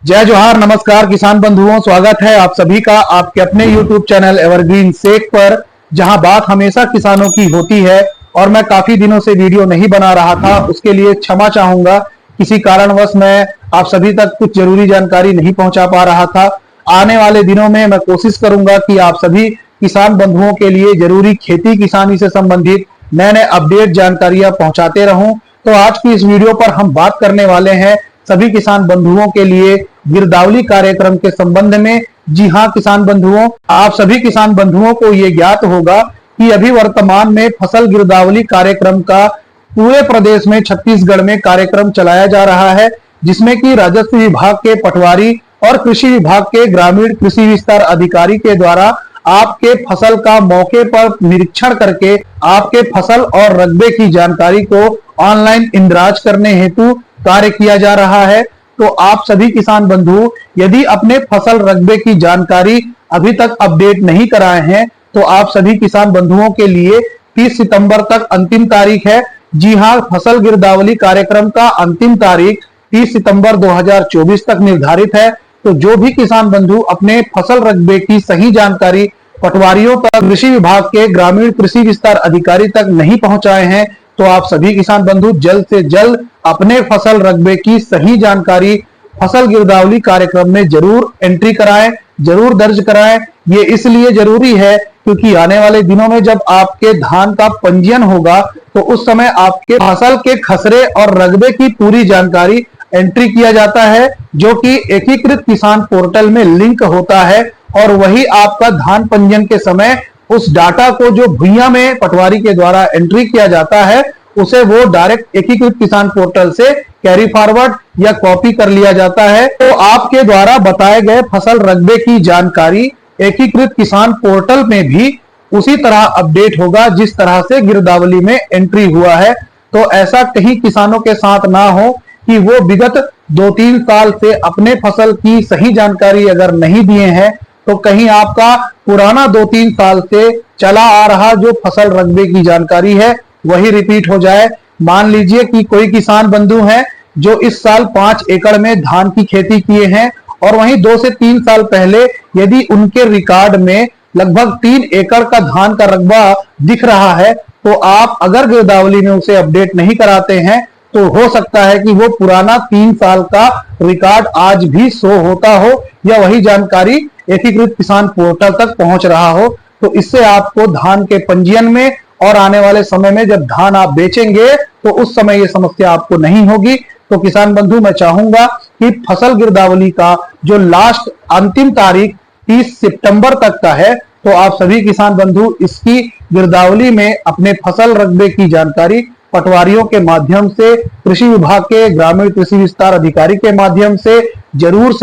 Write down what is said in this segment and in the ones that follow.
जय जोहार, नमस्कार किसान बंधुओं, स्वागत है आप सभी का आपके अपने YouTube चैनल एवरग्रीन सेक पर, जहां बात हमेशा किसानों की होती है। और मैं काफी दिनों से वीडियो नहीं बना रहा था, उसके लिए क्षमा चाहूंगा। किसी कारणवश मैं आप सभी तक कुछ जरूरी जानकारी नहीं पहुंचा पा रहा था। आने वाले दिनों में मैं कोशिश करूंगा कि आप सभी किसान बंधुओं के लिए जरूरी खेती किसानी से संबंधित नए नए अपडेट जानकारियां पहुंचाते रहूं। तो आज की इस वीडियो पर हम बात करने वाले हैं सभी किसान बंधुओं के लिए गिरदावली कार्यक्रम के संबंध में। जी हां किसान बंधुओं, आप सभी किसान बंधुओं को ये ज्ञात होगा कि अभी वर्तमान में फसल गिरदावली कार्यक्रम का पूरे प्रदेश में छत्तीसगढ़ में कार्यक्रम चलाया जा रहा है, जिसमें कि राजस्व विभाग के पटवारी और कृषि विभाग के ग्रामीण कृषि विस्तार अधिकारी के द्वारा आपके फसल का मौके पर निरीक्षण करके आपके फसल और रकबे की जानकारी को ऑनलाइन इंदराज करने हेतु कार्य किया जा रहा है। तो आप सभी किसान बंधु यदि अपने फसल रकबे की जानकारी अभी तक अपडेट नहीं कराए हैं, तो आप सभी किसान बंधुओं के लिए 30 सितंबर तक अंतिम तारीख है। जी हां, फसल गिरदावली कार्यक्रम का अंतिम तारीख 30 सितंबर 2024 तक निर्धारित है। तो जो भी किसान बंधु अपने फसल रकबे की सही जानकारी पटवारियों तक, कृषि विभाग के ग्रामीण कृषि विस्तार अधिकारी तक नहीं पहुंचाए हैं, तो आप सभी किसान बंधु जल्द से जल्द अपने फसल रकबे की सही जानकारी फसल गिरदावली कार्यक्रम में जरूर एंट्री कराएं, जरूर दर्ज कराएं। ये इसलिए जरूरी है क्योंकि आने वाले दिनों में जब आपके धान का पंजीयन होगा, तो उस समय आपके फसल के खसरे और रकबे की पूरी जानकारी एंट्री किया जाता है, जो कि एकीकृत किसान पोर्टल में लिंक होता है। और वही आपका धान पंजीयन के समय उस डाटा को जो भुइयां में पटवारी के द्वारा एंट्री किया जाता है, उसे वो डायरेक्ट एकीकृत किसान पोर्टल से कैरी फॉरवर्ड या कॉपी कर लिया जाता है। तो आपके द्वारा बताए गए फसल रकबे की जानकारी एकीकृत किसान पोर्टल में भी उसी तरह अपडेट होगा जिस तरह से गिरदावली में एंट्री हुआ है। तो ऐसा कहीं किसानों के साथ ना हो कि वो विगत 2-3 साल से अपने फसल की सही जानकारी अगर नहीं दिए हैं, तो कहीं आपका पुराना 2-3 साल से चला आ रहा जो फसल रकबे की जानकारी है वही रिपीट हो जाए। मान लीजिए कि कोई किसान बंधु हैं जो इस साल 5 एकड़ में धान की खेती किए हैं, और वहीं 2 से 3 साल पहले यदि उनके रिकॉर्ड में लगभग 3 एकड़ का धान का रकबा दिख रहा है, तो आप अगर गिरदावली में उसे अपडेट नहीं कराते हैं, तो हो सकता है कि वो पुराना 3 साल का रिकॉर्ड आज भी शो होता हो या वही जानकारी एकीकृत किसान पोर्टल तक पहुंच रहा हो। तो इससे आपको धान के पंजीयन में और आने वाले समय में जब धान आप बेचेंगे, तो उस समय ये समस्या आपको नहीं होगी। तो किसान बंधु, मैं चाहूंगा कि फसल गिरदावली का जो लास्ट अंतिम तारीख 30 सितंबर तक का है, तो आप सभी किसान बंधु इसकी गिरदावली में अपने फसल रकबे की जानकारी पटवारियों के माध्यम से, कृषि विभाग के ग्रामीण कृषि विस्तार अधिकारी के माध्यम से जरूर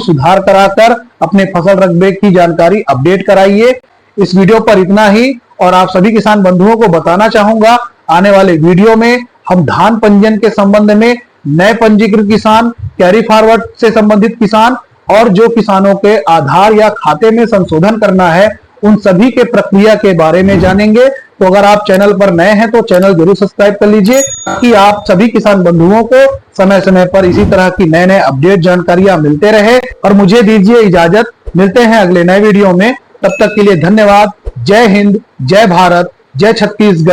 सुधार कराकर अपने फसल रकबे की जानकारी अपडेट कराइए। इस वीडियो पर इतना ही, और आप सभी किसान बंधुओं को बताना चाहूंगा, आने वाले वीडियो में हम धान पंजीयन के संबंध में नए पंजीकृत किसान, कैरी फॉरवर्ड से संबंधित किसान और जो किसानों के आधार या खाते में संशोधन करना है, उन सभी के प्रक्रिया के बारे में जानेंगे। तो अगर आप चैनल पर नए हैं तो चैनल जरूर सब्सक्राइब कर लीजिए, ताकि आप सभी किसान बंधुओं को समय समय पर इसी तरह की नए नए अपडेट जानकारियां मिलते रहे। और मुझे दीजिए इजाजत, मिलते हैं अगले नए वीडियो में। तब तक के लिए धन्यवाद। जय हिंद, जय भारत, जय छत्तीसगढ़।